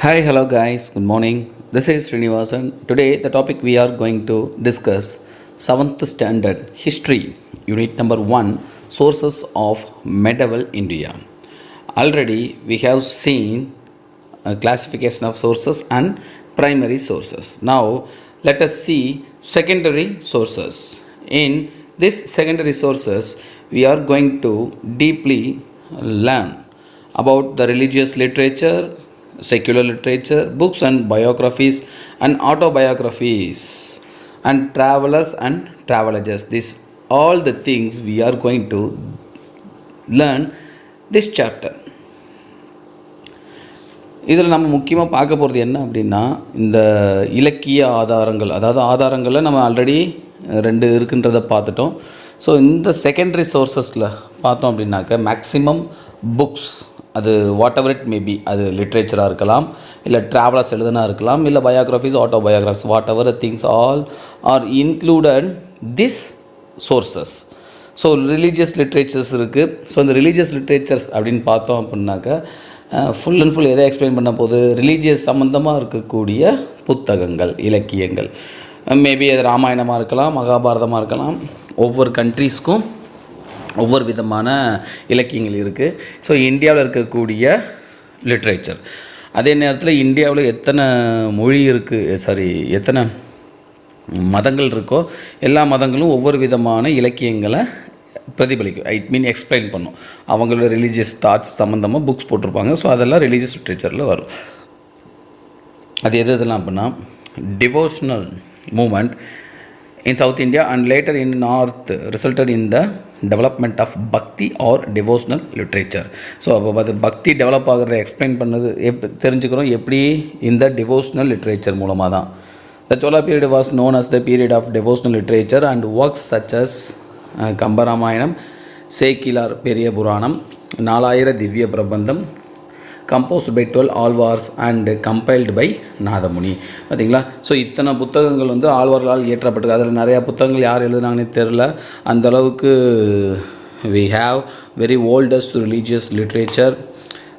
Hi, hello guys, good morning. This is Srinivasan. Today, the topic we are going to discuss 7th Standard History, Unit number 1 Sources of Medieval India. Already, we have seen a classification of sources and primary sources. Now, let us see secondary sources. In this secondary sources, we are going to deeply learn about the religious literature, secular literature, books and biographies and autobiographies, and travelers and travelers. This all the things we are going to learn this chapter. இதில் நம்ம முக்கியமாக பார்க்க போகிறது என்ன அப்படின்னா, இந்த இலக்கிய ஆதாரங்கள், அதாவது ஆதாரங்களில் நம்ம ஆல்ரெடி 2 இருக்குன்றதை பார்த்துட்டோம். ஸோ இந்த செகண்டரி சோர்ஸஸில் பார்த்தோம் அப்படின்னாக்க மேக்ஸிமம் புக்ஸ், அது வாட் எவர் இட் மேபி, அது லிட்ரேச்சராக இருக்கலாம், இல்லை ட்ராவலர்ஸ் எழுதுனா இருக்கலாம், இல்லை biographies, autobiographies, what ever things all R included this sources. So religious literatures இருக்குது. ஸோ இந்த ரிலீஜியஸ் லிட்ரேச்சர்ஸ் அப்படின்னு பார்த்தோம் அப்படின்னாக்க ஃபுல் அண்ட் ஃபுல் எதை எக்ஸ்பிளைன் பண்ண போது, ரிலீஜியஸ் சம்மந்தமாக இருக்கக்கூடிய புத்தகங்கள், இலக்கியங்கள். மேபி அது ராமாயணமாக இருக்கலாம், மகாபாரதமாக இருக்கலாம். ஒவ்வொரு கண்ட்ரீஸ்க்கும் ஒவ்வொரு விதமான இலக்கியங்கள் இருக்குது. ஸோ இந்தியாவில் இருக்கக்கூடிய லிட்ரேச்சர், அதே நேரத்தில் இந்தியாவில் எத்தனை மொழி இருக்குது, எத்தனை மதங்கள் இருக்கோ எல்லா மதங்களும் ஒவ்வொரு விதமான இலக்கியங்களை பிரதிபலிக்கும். எக்ஸ்பிளைன் பண்ணும். அவங்களோட ரிலீஜியஸ் தாட்ஸ் சம்மந்தமாக புக்ஸ் போட்டிருப்பாங்க. ஸோ அதெல்லாம் ரிலீஜியஸ் லிட்ரேச்சரில் வரும். அது எதெல்லாம் அப்படின்னா, devotional movement in South India and later in North resulted in the development of Bhakti or devotional literature. So அப்போ அது பக்தி டெவலப் ஆகிறத எக்ஸ்பிளைன் பண்ணது தெரிஞ்சுக்கிறோம் எப்படி, இந்த டிவோஷனல் லிட்ரேச்சர் மூலமாக தான். The Chola period was known as the period of devotional literature and works such as Kambaramayanam, Sekkizhar பெரிய Puranam, 4000 Divya Prabandham, composed by 12 Alvars and compiled by Nathamuni. பார்த்தீங்களா? ஸோ இத்தனை புத்தகங்கள் வந்து ஆழ்வார்களால் இயற்றப்பட்டிருக்கு. அதில் நிறையா புத்தகங்கள் யார் எழுதுனாங்கன்னே தெரில. அந்தளவுக்கு we have very oldest religious literature.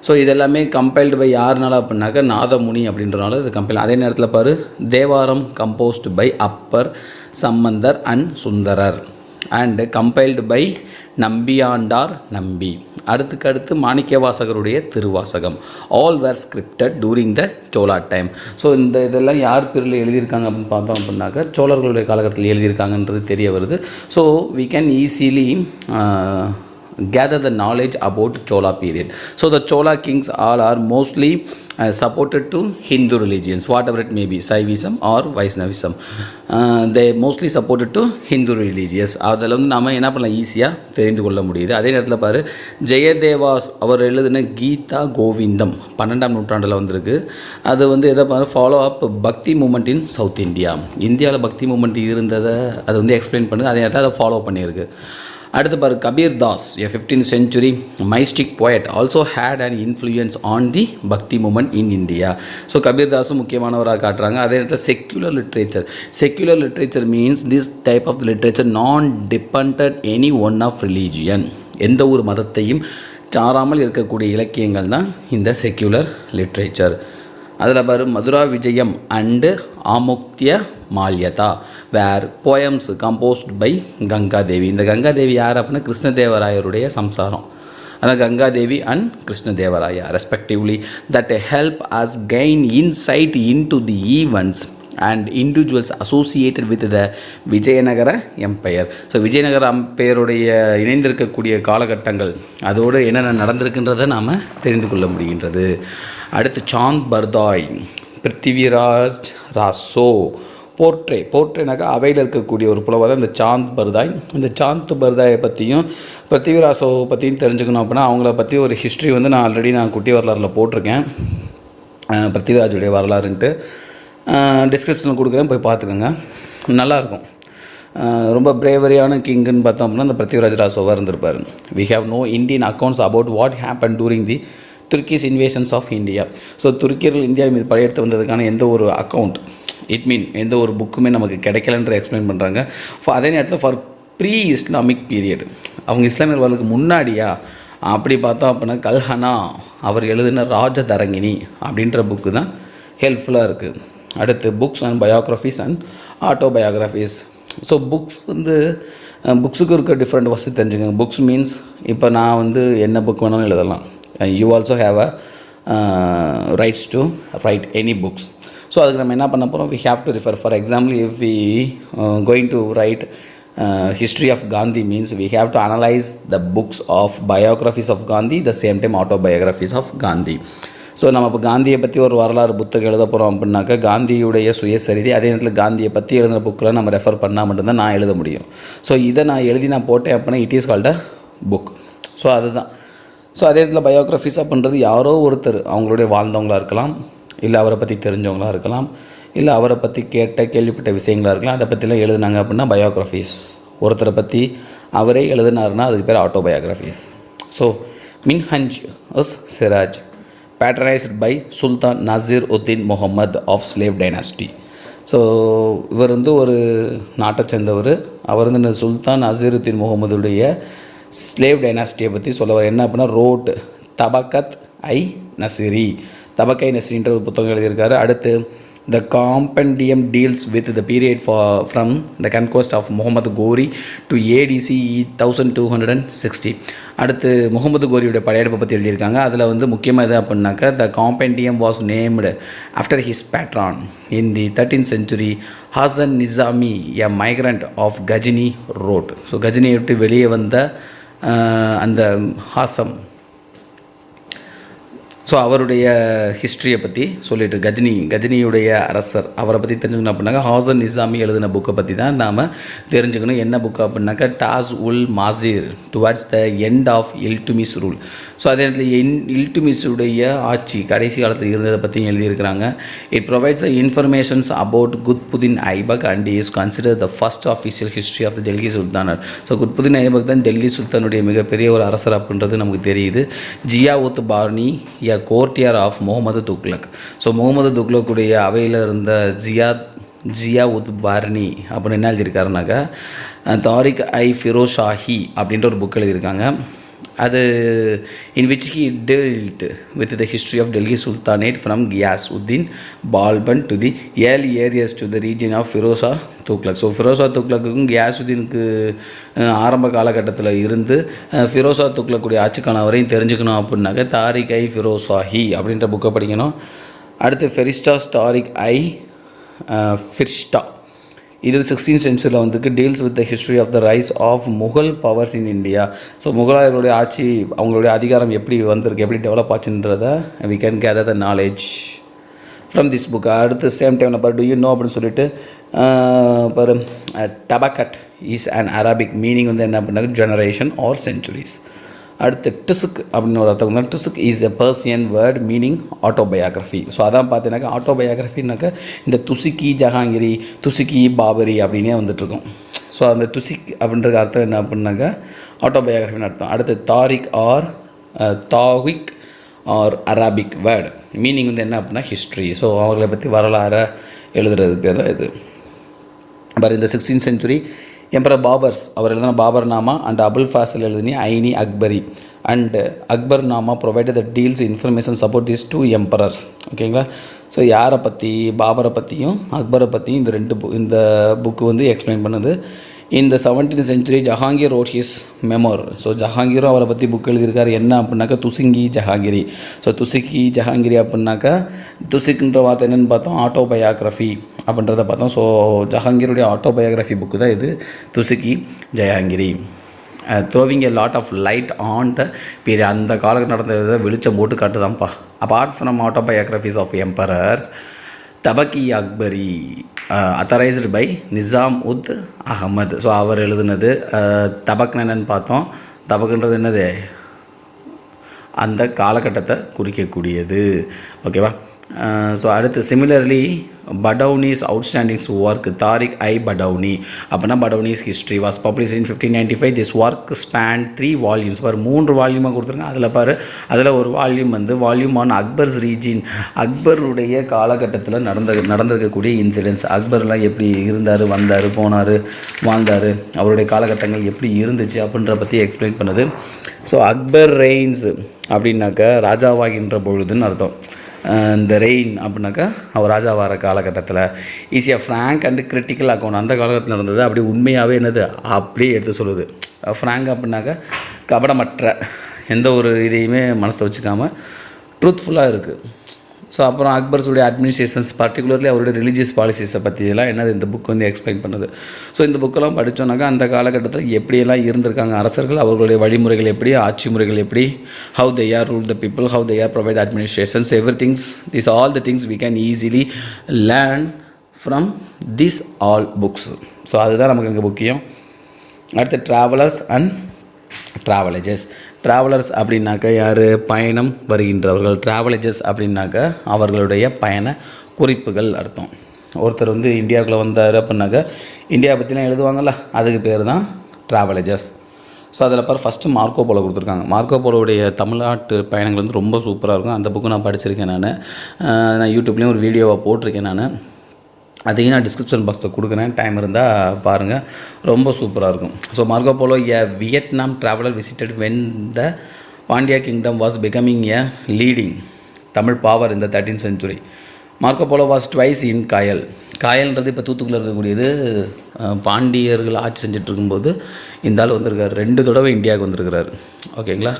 So இதெல்லாமே கம்பைல்டு பை யாருனால அப்படின்னாக்க நாதமுனி அப்படின்றனால இது கம்பைல். அதே நேரத்தில் பாரு, Thevaram composed by Appar, Sambandar and Sundarar and compiled by Nambiyandar Nambi. அடுத்து மாணிக்கவாசகருடைய Thiruvasagam. All were scripted during the Chola time. So இதெல்லாம் யார் பேரில் எழுதியிருக்காங்க அப்படின்னு பார்த்தோம் அப்படின்னாக்க சோழர்களுடைய காலகட்டத்தில் எழுதியிருக்காங்கன்றது தெரிய வருது. So we can easily gather the knowledge about Chola period. So the Chola kings all are mostly supported to Hindu religions, whatever it may be, Saivism or Vaishnavism. They mostly supported to Hindu religions. அதில் வந்து நம்ம என்ன பண்ணலாம், ஈஸியாக தெரிந்து கொள்ள முடியுது. அதே நேரத்தில் பாரு, ஜெயதேவாஸ் அவர் எழுதின கீதா கோவிந்தம் 12ஆம் நூற்றாண்டில் வந்திருக்கு. அது வந்து எதை பாரு, ஃபாலோ அப் பக்தி மூமெண்ட் இன் சவுத் இந்தியா. இந்தியாவில் பக்தி மூமெண்ட் இருந்ததை அது வந்து எக்ஸ்பிளைன் பண்ணுது. அதே நேரத்தில் அதை ஃபாலோ பண்ணியிருக்கு. அடுத்து பாரு, Kabir Das, a 15th century mystic poet, also had an influence on the bhakti movement in India. So Kabir தாஸும் முக்கியமானவராக காட்டுறாங்க. அதே நேரத்தில் secular literature means this type of literature non depended any one of religion. எந்த ஒரு மதத்தையும் சாராமல் இருக்கக்கூடிய இலக்கியங்கள் தான் இந்த செக்யூலர் லிட்ரேச்சர். அதில் பாரு, Madhura Vijayam and Amukta Malyada were poems composed by Gangadevi. இந்த கங்காதேவி யார் அப்படின்னா கிருஷ்ணதேவராயருடைய சம்சாரம். அதான் Gangadevi and Krishnadevaraya respectively. That help us gain insight into the events and individuals associated with the Vijayanagara empire. So Vijayanagara எம்பையருடைய இணைந்திருக்கக்கூடிய காலகட்டங்கள், அதோடு என்னென்ன நடந்திருக்குன்றதை நாம் தெரிந்து கொள்ள முடிகின்றது. அடுத்து சாந்த் பர்தாய், பிருத்திவிராஜ் ராசோ, போர்ட்ரேனாக்கா அவையில் இருக்கக்கூடிய ஒரு புலவர் தான் இந்த சாந்த் பர்தாய். இந்த சாந்த் பர்தாயை பற்றியும் பிருத்திவிராசோவை பற்றியும் தெரிஞ்சுக்கணும் அப்படின்னா அவங்கள பற்றி ஒரு ஹிஸ்ட்ரி வந்து நான் குட்டி வரலாறில் போட்டிருக்கேன். பிருத்திவிராஜுடைய வரலாறுன்ட்டு டிஸ்கிரிப்ஷனில் கொடுக்குறேன், போய் பார்த்துக்கோங்க, நல்லாயிருக்கும். ரொம்ப பிரேவரியான கிங்குன்னு பார்த்தோம் அப்படின்னா இந்த பிருத்திவிராஜ் ராசோவாக இருந்திருப்பார். We have no Indian accounts about what happen during the Turkish invasions of India. So துருக்கியர்கள் இந்தியா மீது படையெடுத்து வந்ததுக்கான எந்த ஒரு அக்கௌண்ட், எந்த ஒரு புக்குமே நமக்கு கிடைக்கலன்ற எக்ஸ்பிளைன் பண்ணுறாங்க. அதே நேரத்தில் ஃபார் ப்ரீ இஸ்லாமிக் பீரியட், அவங்க இஸ்லாமியர்களுக்கு முன்னாடியா அப்படி பார்த்தோம் அப்படின்னா கல்ஹனா அவர் எழுதின ராஜதரங்கிணி அப்படின்ற புக்கு தான் ஹெல்ப்ஃபுல்லாக இருக்குது. அடுத்து books and biographies and autobiographies. So books வந்து புக்ஸுக்கு இருக்க டிஃப்ரெண்ட் வசதி தெரிஞ்சுக்கோங்க. புக்ஸ் மீன்ஸ் இப்போ நான் வந்து என்ன புக் வேணாலும் எழுதலாம். You also have a rights to write any books. So அதுக்கு நம்ம என்ன பண்ண போகிறோம், we have to refer. For example, if we going to write history of Gandhi means we have to analyze the books of biographies of Gandhi, the same time autobiographies of Gandhi. So நம்ம இப்போ காந்தியை பற்றி ஒரு வரலாறு புத்தகம் எழுத போகிறோம் அப்படின்னாக்கா காந்தியுடைய சுயசரிதை, அதே நேரத்தில் காந்தியை பற்றி எழுதுகிற புக்கில் நம்ம ரெஃபர் பண்ணால் மட்டும்தான் நான் எழுத முடியும். ஸோ இதை நான் எழுதி நான் போட்டேன் அப்படின்னா it is called a book. So அதுதான். ஸோ அதே நேரத்தில் பயோகிராஃபிஸ் அப்படின்றது யாரோ ஒருத்தர் அவங்களுடைய வாழ்ந்தவங்களாக இருக்கலாம், இல்லை அவரை பற்றி தெரிஞ்சவங்களாக இருக்கலாம், இல்லை அவரை பற்றி கேள்விப்பட்ட விஷயங்களாக இருக்கலாம். அதை பற்றிலாம் எழுதுனாங்க அப்படின்னா பயோகிராஃபிஸ். ஒருத்தரை பற்றி அவரே எழுதினார்னா அதுக்கு பேர் autobiographies. So Minhaj us Siraj patronized by sultan Nasir uddin Muhammad of slave dynasty. So இவர் வந்து ஒரு நாட்டை சேர்ந்தவர். அவர் வந்து சுல்தான் நசீருத்தீன் முகமதுடைய ஸ்லேவ் டைனாஸ்டியை பற்றி சொல்லுவார். என்ன அப்படின்னா ரோட் தபக்கத் ஐ நசிரி, தபக்கை நசிரின்ற ஒரு புத்தகம் எழுதியிருக்காரு. அடுத்து The compendium deals with the period from the conquest of Muhammad Ghori to ADC 1260. அடுத்து முகமது கோரியுடைய படையெடுப்பை பற்றி எழுதியிருக்காங்க. அதில் வந்து முக்கியமாக எது அப்படின்னாக்கா the compendium was named after his patron in the 13th century. Hasan Nizami, a migrant of Ghazni, wrote. So கஜினியை விட்டு வெளியே வந்த அந்த ஹாசம், ஸோ அவருடைய ஹிஸ்ட்ரியை பற்றி சொல்லிட்டு கஜினியுடைய அரசர் அவரை பற்றி தெரிஞ்சுக்கணும் அப்படின்னாக்கா ஹாசன் நிசாமி எழுதின புக்கை பற்றி தான் நாம் தெரிஞ்சுக்கணும். என்ன புக்கு அப்படின்னாக்கா Taj ul Maasir towards the end of Iltutmish rule. So அதே நேரத்தில் இல்டுமிஸுடைய ஆட்சி கடைசி காலத்தில் இருந்ததை பற்றியும் எழுதியிருக்கிறாங்க. It provides the informations about Qutbuddin Aibak and is consider the first official history of the Delhi sultanate. So Qutbuddin Aibak தான் டெல்லி சுல்தானுடைய மிகப்பெரிய ஒரு அரசர் அப்படின்றது நமக்கு தெரியுது. Zia ud Barani courtier of Muhammad Tughlaq. So Muhammad துக்லக்குடைய அவையில் இருந்த ஜியா உத் பார்னி அப்படின்னு என்ன எழுதியிருக்காருனாக்கா தாரிக் ஐ ஃபிரோஸ் ஷாஹி அப்படின்ற ஒரு புக் எழுதியிருக்காங்க. அது in which he dealt with the history of Delhi sultanate from Ghiyas uddin Balban to the early areas to the reign of Firoz Tughlaq. So Firoz துக்லக்குக்கும் கியாசுதீனுக்கு ஆரம்ப காலகட்டத்தில் இருந்து ஃபிரோஸா துக்லக்குடைய ஆட்சிக்கான வரையும் தெரிஞ்சுக்கணும் அப்படின்னாக்க தாரிக் ஐ ஃபிரோஸாஹி அப்படின்ற புக்கை படிக்கணும். அடுத்து ஃபெரிஸ்டாஸ் தாரிக் ஐ ஃபிர்ஷ்டா, இது 16th சென்ச்சுரியில் வந்துருக்கு. Deals with the history of the rise of Mughal powers in India. So முகலாயர்களுடைய ஆட்சி, அவங்களுடைய அதிகாரம் எப்படி வந்திருக்கு, எப்படி டெவலப் ஆச்சுன்றதை we can gather the knowledge from this book. அடுத்து same time number two you know அப்படின்னு சொல்லிட்டு ஒரு Tabaqat is and Arabic meaning வந்து என்ன பண்ணாங்க ஜெனரேஷன் ஆர் சென்ச்சுரிஸ். அடுத்து டிசுக் அப்படின்னு ஒரு அர்த்தம். Tuzuk is a Persian word meaning autobiography. So அதான் பார்த்தீங்கன்னாக்கா ஆட்டோபயோகிராஃபின்னாக்கா இந்த துசிக்கி ஜஹாங்கிரி, துசிக்கி பாபரி அப்படின்னே வந்துட்டுருக்கோம். ஸோ அந்த துசிக் அப்படின்ற அர்த்தம் என்ன அப்படின்னாக்கா ஆட்டோபயோகிராஃபின்னு அர்த்தம். அடுத்து Tarikh or Tawarikh are Arabic word meaning வந்து என்ன அப்படின்னா ஹிஸ்ட்ரி. ஸோ அவர்களை பற்றி வரலாறு எழுதுறது பேர் தான் இது. பட் இந்த 16th சென்ச்சுரி எம்பரர் பாபர்ஸ் அவர் எழுதின பாபர் நாமா அண்ட் அபுல் ஃபாசில் எழுதினி Aini Akbari and Akbar Nama provided the deals information support this two emperors. ஓகேங்களா. ஸோ யாரை பற்றி, பாபரை பற்றியும் அக்பரை பற்றியும் இந்த புக்கு வந்து எக்ஸ்பிளைன் பண்ணுது. இந்த 17th century Jahangir wrote his memoir. So ஜஹாங்கீரும் அவரை பற்றி புக் எழுதியிருக்காரு. என்ன அப்படின்னாக்கா துசிங்கி ஜஹாங்கிரி. ஸோ துசிக்கி ஜஹாங்கிரி அப்படின்னாக்கா துசிக்குன்ற வார்த்தை என்னென்னு பார்த்தோம், ஆட்டோபயோகிராஃபி அப்படின்றத பார்த்தோம். ஸோ ஜஹாங்கீருடைய ஆட்டோபயோகிராஃபி புக்கு தான் இது Tuzuk Jahangiri. Throwing a lot of light on the period. அந்த காலத்தில் நடந்ததை வெளிச்சம் போட்டு காட்டுதான்ப்பா. Apart from autobiographies of emperors, Tabaqat Akbari authorised by Nizam ud Ahmad. So அவர் எழுதுனது. தபக்னு என்னென்னு பார்த்தோம். தபக்குன்றது என்னது, அந்த காலகட்டத்தை குறிக்கக்கூடியது. ஓகேவா. ஸோ அடுத்து similarly Badauni's outstandings work Tarikh i Badauni அப்படின்னா Badauni's history was publish in 1595. This work span 3 volumes. பாரு 3 வால்யூமாக கொடுத்துருங்க. அதில் பாரு அதில் ஒரு வால்யூம் வந்து வால்யூம் ஆன் அக்பர்ஸ் ரீஜின், அக்பருடைய காலகட்டத்தில் நடந்திருக்கக்கூடிய இன்சிடென்ட்ஸ். அக்பர்லாம் எப்படி இருந்தார், வந்தார், போனார், வாழ்ந்தார், அவருடைய காலகட்டங்கள் எப்படி இருந்துச்சு அப்படின்ற பற்றி எக்ஸ்பிளைன் பண்ணுது. ஸோ அக்பர் ரெயின்ஸ் அப்படின்னாக்கா ராஜாவாகின்ற பொழுதுன்னு அர்த்தம். இந்த ரெயின் அப்படின்னாக்கா அவர் ராஜாவார காலகட்டத்தில் ஈஸியாக ஃப்ராங்க் அண்டு கிரிட்டிக்கல் அக்கௌண்ட் அந்த காலகட்டத்தில் நடந்தது. அப்படி உண்மையாகவே என்னது அப்படியே எடுத்து சொல்லுது. ஃப்ராங்க் அப்படின்னாக்கா கபடமற்ற எந்த ஒரு இதையுமே மனசில் வச்சுக்காமல் ட்ரூத்ஃபுல்லாக இருக்குது. ஸோ அப்புறம் அக்பர்ஸுடைய அட்மினிஸ்ட்ரேஷன்ஸ் பர்டிகுலர்லி அவருடைய ரிலீஜியஸ் பாலிசிஸை பற்றியெல்லாம் என்னது இந்த புக் வந்து எக்ஸ்பிளைன் பண்ணுது. ஸோ இந்த புக்கெல்லாம் படித்தோன்னாக்கா அந்த காலகட்டத்தில் எப்படியெல்லாம் இருந்திருக்காங்க அரசர்கள், அவர்களுடைய வழிமுறைகள் எப்படி, ஆட்சி முறைகள் எப்படி, how they are rule the people, how they are provide administrations, every things, this all the things we can easily learn from this all books. So அதுதான் நமக்கு இங்கே முக்கியம். அடுத்து ட்ராவலர்ஸ் அண்ட் ட்ராவலேஜஸ். ட்ராவலர்ஸ் அப்படின்னாக்கா யார், பயணம் வருகின்றவர்கள். ட்ராவலேஜஸ் அப்படின்னாக்கா அவர்களுடைய பயண குறிப்புகள் அர்த்தம். ஒருத்தர் வந்து இந்தியாவுக்குள்ளே வந்தார் அப்படின்னாக்கா இந்தியா பற்றிலாம் எழுதுவாங்கள்ல, அதுக்கு பேர் தான் ட்ராவலேஜஸ். ஸோ அதில் பாரு ஃபஸ்ட்டு மார்க்கோ போலோ கொடுத்துருக்காங்க. மார்க்கோ போலோடைய தமிழ்நாட்டு பயணங்கள் வந்து ரொம்ப சூப்பராக இருக்கும். அந்த புக்கு நான் படிச்சிருக்கேன். நான் யூடியூப்லேயும் ஒரு வீடியோவாக போட்டிருக்கேன். அதையும் நான் டிஸ்கிரிப்ஷன் பாக்ஸில் கொடுக்குறேன், டைம் இருந்தால் பாருங்கள், ரொம்ப சூப்பராக இருக்கும். So Marco Polo a Vietnam traveller visited when the Pandya kingdom was becoming a leading Tamil power இந்த 13th century. Marco Polo was twice in Kayal. காயல்ன்றது இப்போ தூத்துக்குள்ள இருக்கக்கூடியது. பாண்டியர்கள் ஆட்சி செஞ்சுட்டு இருக்கும்போது இந்த ஆள் வந்திருக்காரு, 2 தடவை இந்தியாவுக்கு வந்திருக்கிறாரு. ஓகேங்களா.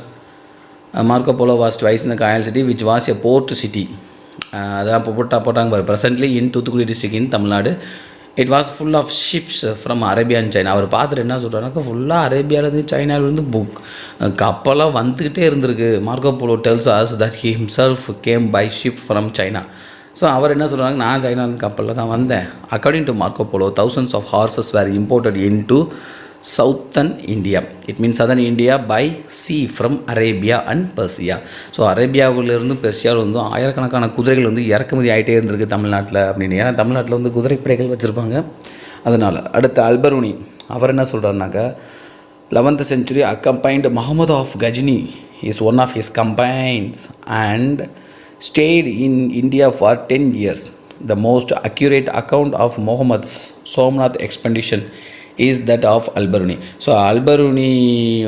மார்க்கோ போலோ வாஸ் ட்வைஸ் இந்த Kayal city which was a port city. அதான் இப்போ போட்டாங்க பாரு. Presently in Thoothukudi district in Tamil Nadu. It was full of ships from Arabia and China. அவர் பார்த்துட்டு என்ன சொல்கிறாருனாக்கா ஃபுல்லாக அரேபியாவிலேருந்து சைனாவிலேருந்து கப்பலாக வந்துக்கிட்டே இருந்திருக்கு. Marco Polo tells us that he himself came by ship from China. So அவர் என்ன சொல்கிறாங்க, நான் சைனாவிலேருந்து கப்பலில் தான் வந்தேன். According to Marco Polo thousands of horses were imported into southern India. It means southern India by sea from Arabia and Persia. So அரேபியாவிலிருந்து பெர்சியாவில் வந்து ஆயிரக்கணக்கான குதிரைகள் வந்து இறக்குமதி ஆகிட்டே இருந்திருக்கு தமிழ்நாட்டில் அப்படின்னு. ஏன்னா தமிழ்நாட்டில் வந்து குதிரைப்படைகள் வச்சுருப்பாங்க, அதனால். அடுத்து அல்பருனி. அவர் என்ன சொல்கிறாருனாக்கா 11th century accompanied Muhammad of Ghajni is one of his companions and stayed in India for 10 years. The most accurate account of Muhammad's Somnath expedition is that of Alberuni. So Alberuni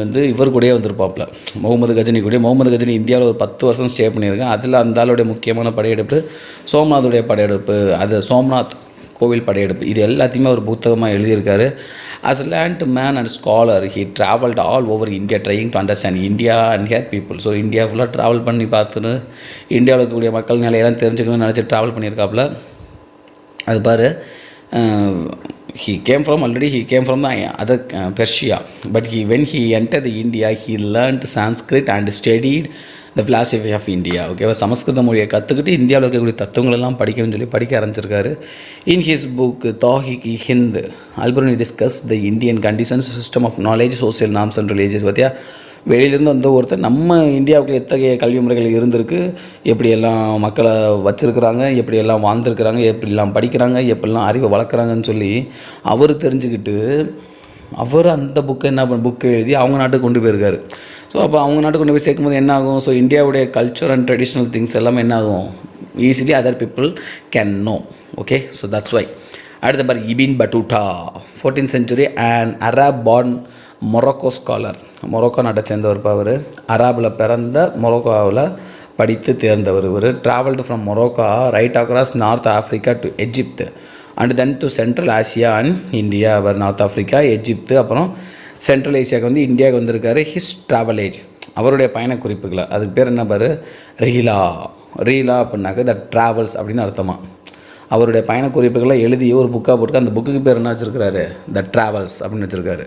வந்து இவர் கூடயே வந்திருப்பாப்புல, முகமது கஜினி கூட. முகமது கஜினி இந்தியாவில் ஒரு 10 வருஷம் ஸ்டே பண்ணியிருக்கேன். அதில் அந்த ஆளுடைய முக்கியமான படையெடுப்பு சோம்நாத்துடைய படையெடுப்பு, அது சோம்நாத் கோவில் படையெடுப்பு. இது எல்லாத்தையுமே ஒரு புத்தகமாக எழுதியிருக்காரு. As learned man and scholar he travelled all over India trying to understand India and here people. So India ஃபுல்லாக ட்ராவல் பண்ணி பார்த்துன்னு இந்தியாவில் இருக்கக்கூடிய மக்கள் நிலையெல்லாம் தெரிஞ்சுக்கணும்னு நினச்சி ட்ராவல் பண்ணியிருக்காப்புல. அது பாரு, he came from the other Persia, but when he entered India he learned Sanskrit and studied the philosophy of India. ஓகேவா. சமஸ்கிருத மொழியை கற்றுக்கிட்டு இந்தியாவில் இருக்கக்கூடிய தத்துவங்களெல்லாம் படிக்கணும்னு சொல்லி படிக்க ஆரம்பிச்சிருக்காரு. In his book தாஹிகி ஹிந்த், Alberuni discuss the Indian conditions, system of knowledge, social norms and religious. பார்த்தியா, வெளியிலேருந்து வந்த ஒருத்தர் நம்ம இந்தியாவுக்கு எத்தகைய கல்வி முறைகள் இருந்திருக்கு, எப்படியெல்லாம் மக்களை வச்சுருக்கிறாங்க, எப்படியெல்லாம் வாழ்ந்துருக்கிறாங்க, எப்படிலாம் படிக்கிறாங்க, எப்படிலாம் அறிவை வளர்க்குறாங்கன்னு சொல்லி அவர் தெரிஞ்சுக்கிட்டு அவர் அந்த புக்கை எழுதி அவங்க நாட்டுக்கு கொண்டு போயிருக்காரு. ஸோ அப்போ அவங்க நாட்டுக்கு கொண்டு போய் சேர்க்கும்போது என்ன ஆகும், ஸோ இந்தியாவுடைய கல்ச்சர் அண்ட் ட்ரெடிஷ்னல் திங்ஸ் எல்லாமே என்ன ஆகும், easily other people can know. Okay, so that's why. அடுத்த பார் Ibn Battuta, 14th century and Arab born Morocco scholar. Morocco நாட்டை சேர்ந்தவர். அவர் அராபில் பிறந்த மொரோக்கோவில் படித்து தேர்ந்தவர். இவர் travelled from Morocco right across north Africa to Egypt and then to central Asia and India. அவர் நார்த் ஆஃப்ரிக்கா, எஜிப்து, அப்புறம் சென்ட்ரல் ஏசியாவுக்கு வந்து இந்தியாவுக்கு வந்திருக்காரு. ஹிஸ் ட்ராவலேஜ், அவருடைய பயண குறிப்புகளை. அதுக்கு பேர் என்ன பாரு, ரீலா அப்படின்னாக்க த ட்ராவல்ஸ் அப்படின்னு அர்த்தமா. அவருடைய பயண குறிப்புகளை எழுதி ஒரு புக்காக போட்டு அந்த புக்குக்கு பேர் என்ன வச்சுருக்கிறாரு, த ட்ராவல்ஸ் அப்படின்னு வச்சுருக்காரு.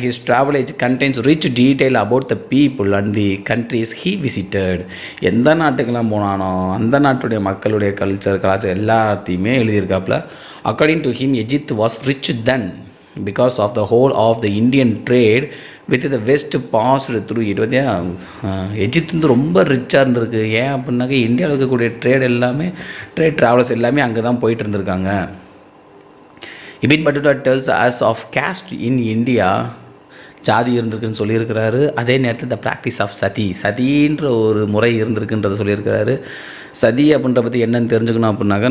His travel age contains rich detail about the people and the countries he visited. எந்த நாட்டுக்கெல்லாம் போனானோ அந்த நாட்டுடைய மக்களுடைய கலாச்சாரம் எல்லாத்தையுமே எழுதியிருக்காப்புல. According to him, Egypt was rich then because of the whole of the Indian trade with the west passed through it வந்து Egypt வந்து ரொம்ப ரிச்சாக இருந்திருக்கு. ஏன் அப்படின்னாக்கா இந்தியாவில் இருக்கக்கூடிய ட்ரேட் ட்ராவலர்ஸ் எல்லாமே அங்கே தான் போயிட்டு இருந்திருக்காங்க. Ibn Battuta tells as of caste in India, ஜாதி இருந்திருக்குன்னு சொல்லியிருக்கிறாரு. அதே நேரத்தில் த ப்ராக்டிஸ் ஆஃப் சதின்ற ஒரு முறை இருந்திருக்குன்றதை சொல்லியிருக்கிறாரு. சதி அப்படின்ற பற்றி என்னென்னு தெரிஞ்சுக்கணும் அப்படின்னாக்கா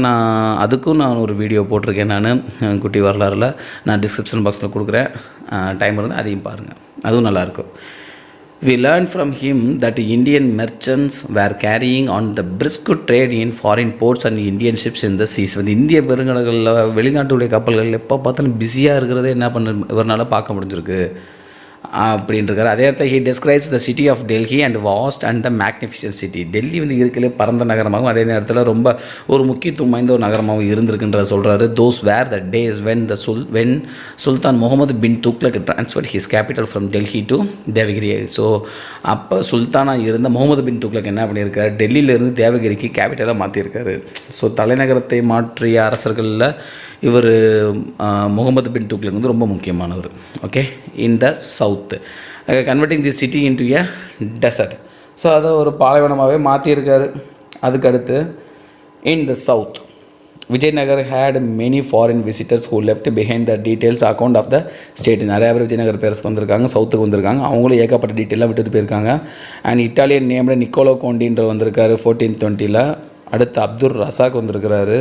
நான் ஒரு வீடியோ போட்டிருக்கேன். நான் குட்டி வரலாறுல நான் டிஸ்கிரிப்ஷன் பாக்ஸில் கொடுக்குறேன், டைம் இருந்தால் அதையும் பாருங்கள், அதுவும் நல்லாயிருக்கும். We learned from him that Indian merchants were carrying on the brisk trade in foreign ports and Indian ships in the seas. வந்து இந்திய பெருங்கடல்களில் வெளிநாட்டுடைய கப்பல்கள் எப்போ பார்த்தாலும் பிஸியாக இருக்கிறத என்ன இவரால் பார்க்க முடிஞ்சிருக்கு அப்படின்ட்டுருக்காரு. அதே இடத்துல he describes the city of Delhi and vast and the magnificent city. Delhi வந்து இருக்கிற பரந்த நகரமாகவும் அதே நேரத்தில் ரொம்ப ஒரு முக்கியத்துவம் வாய்ந்த ஒரு நகரமாகவும் இருந்திருக்குன்றத சொல்கிறாரு. Those were the days when sultan Muhammad bin Tughlaq transfer his capital from Delhi to Devagiri. So அப்போ சுல்தானாக இருந்த முகமது பின் துக்லக் என்ன பண்ணியிருக்காரு, டெல்லியிலேருந்து தேவகிரிக்கு கேபிட்டலாக மாற்றியிருக்காரு. ஸோ தலைநகரத்தை மாற்றிய அரசர்களில் இவர் முகமது பின் துக்லக் வந்து ரொம்ப முக்கியமானவர். Okay, in the south converting the city into a desert. So அதை ஒரு பாலைவனமாகவே மாற்றியிருக்காரு. அதுக்கடுத்து in the south Vijayanagar had many foreign visitors who left behind the details account of the state. நிறையா பேர் விஜயநகர் பேரஸ்க்கு வந்திருக்காங்க, சவுத்துக்கு வந்திருக்காங்க, அவங்களும் ஏகப்பட்ட டீட்டெயிலாக விட்டுட்டு போயிருக்காங்க. அண்ட் இட்டாலியன் நேம்டு நிக்கோலோ கோண்டின்ற வந்திருக்காரு 1420. அடுத்து அப்துல் ரசாக் வந்திருக்கிறாரு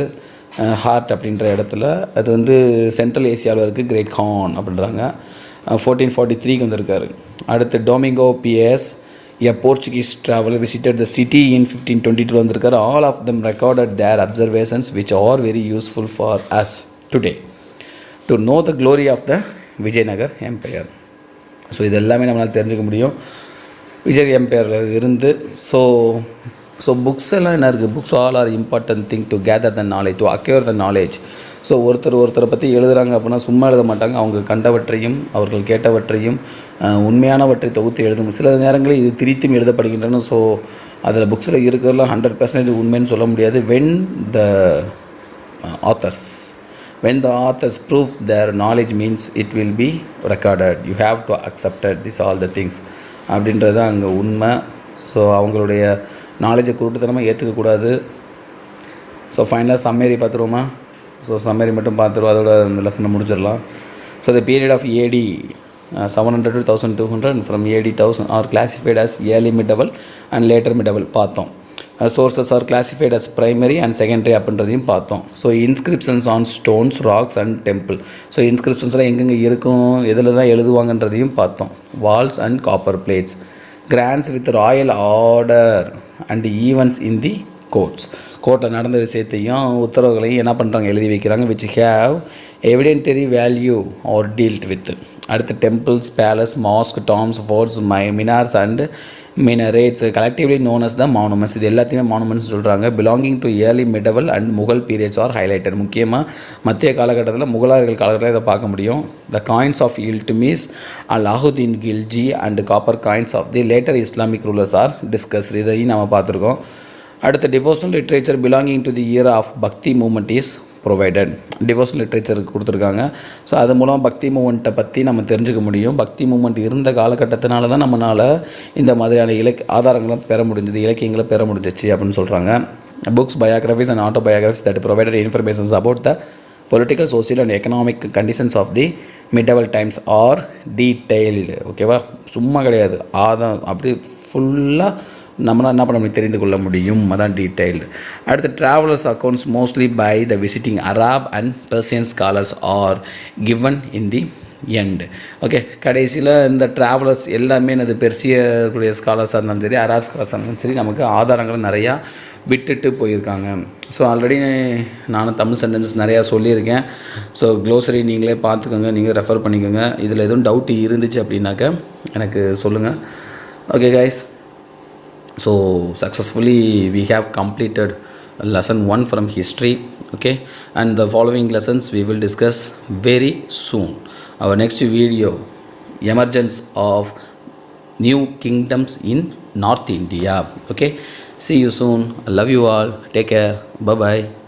ஹார்ட் அப்படின்ற இடத்துல. அது வந்து சென்ட்ரல் ஏசியாவில் இருக்குது, கிரேட் கான் அப்படின்றாங்க. 1443 வந்திருக்காரு. அடுத்து Domingo Paes a Portuguese traveller visited the city in 1522 வந்திருக்காரு. All of them recorded their observations which are very useful for us today to know the glory of the Vijayanagar empire. So இது எல்லாமே நம்மளால் தெரிஞ்சுக்க முடியும் விஜய் எம்பையரில் இருந்து. ஸோ புக்ஸ் எல்லாம் என்ன இருக்குது, books all are important thing to gather the knowledge, to அக்யூர் the knowledge. So ஒருத்தரை பற்றி எழுதுகிறாங்க அப்படின்னா சும்மா எழுத மாட்டாங்க, அவங்க கண்டவற்றையும் அவர்கள் கேட்டவற்றையும் உண்மையானவற்றை தொகுத்து எழுதும். சில நேரங்களில் இது திரித்தும் எழுதப்படுகின்றன. ஸோ அதில் புக்ஸில் இருக்கிறதெல்லாம் 100% உண்மைன்னு சொல்ல முடியாது. When the authors proof there knowledge means it will be recorded, you have to accepted this all the things அப்படின்றது தான் அங்கே உண்மை. ஸோ அவங்களுடைய நாலேஜை குருட்டுத்தனமாக ஏற்றுக்கக்கூடாது. ஸோ ஃபைனலாக சம்மேரி பார்த்துருவோமா? ஸோ சம்மேரி மட்டும் பார்த்துருவோம், அதோட இந்த லெசனை முடிச்சிடலாம். So the period of AD 700 to 1200 and from AD 1000 are classified as early medieval and later medieval பார்த்தோம். Sources are classified as primary and secondary அப்படின்றதையும் பார்த்தோம். So inscriptions on stones, rocks and temple. So இன்ஸ்கிரிப்ஷன்ஸ்லாம் எங்கெங்கே இருக்கும், எதில் தான் எழுதுவாங்கன்றதையும் பார்த்தோம். Walls and copper plates, grants with royal order and events in the கோர்ட்டில் நடந்த விஷயத்தையும் உத்தரவுகளையும் என்ன பண்ணுறாங்க, எழுதி வைக்கிறாங்க. Which have evidentiary value are dealt with. அடுத்து temples, palace, mosque, tombs, forts, minars and minarets collectively known as the monuments. இது எல்லாத்தையுமே மானுமெண்ட்ஸ் சொல்கிறாங்க. Belonging to early medieval and Mughal periods are highlighted. முக்கியமாக மத்திய காலகட்டத்தில் முகலாயர்கள் காலகட்டத்தில் இதை பார்க்க முடியும். The coins of Iltutmish, Alauddin Khilji and copper coins of the later Islamic rulers are discuss. இதையும் நம்ம பார்த்துருக்கோம். அடுத்த devotional literature belonging to the era of Bhakti movement is provided. Devotional லிட்ரேச்சருக்கு கொடுத்துருக்காங்க. ஸோ அது மூலம் பக்தி மூமெண்ட்டை பற்றி நம்ம தெரிஞ்சுக்க முடியும். பக்தி மூமெண்ட் இருந்த காலகட்டத்தினால தான் நம்மளால் இந்த மாதிரியான ஆதாரங்களை பெற முடிஞ்சது, இலக்கியங்களை பெற முடிஞ்சிச்சு அப்படின்னு சொல்கிறாங்க. Books, biographies and autobiographies that provided informations about the political, social and economic conditions of the medieval times are detailed. ஓகேவா, சும்மா கிடையாது, அப்படி ஃபுல்லாக நம்மளால் என்ன பண்ண முடியும், தெரிந்து கொள்ள முடியும். அதான் டீட்டெயில்டு. அடுத்து travellers accounts mostly by the visiting Arab and Persian scholars are given in the end. Okay, கடைசியில் இந்த ட்ராவலர்ஸ் எல்லாமே எனது பெர்சியக்கூடிய ஸ்காலர்ஸாக இருந்தாலும் சரி, அரப் ஸ்காலர்ஸாக இருந்தாலும் சரி, நமக்கு ஆதாரங்கள் நிறையா விட்டுட்டு போயிருக்காங்க. ஸோ ஆல்ரெடி நானும் தமிழ் சென்டென்சஸ் நிறையா சொல்லியிருக்கேன். ஸோ க்ளோசரி நீங்களே பார்த்துக்கோங்க, நீங்கள் ரெஃபர் பண்ணிக்கோங்க. இதில் எதுவும் டவுட் இருந்துச்சு அப்படின்னாக்க எனக்கு சொல்லுங்கள். Okay guys, so successfully we have completed lesson 1 from history. Okay, and the following lessons we will discuss very soon. Our next video, emergence of new kingdoms in North India. Okay, see you soon. I love you all. Take care. Bye bye.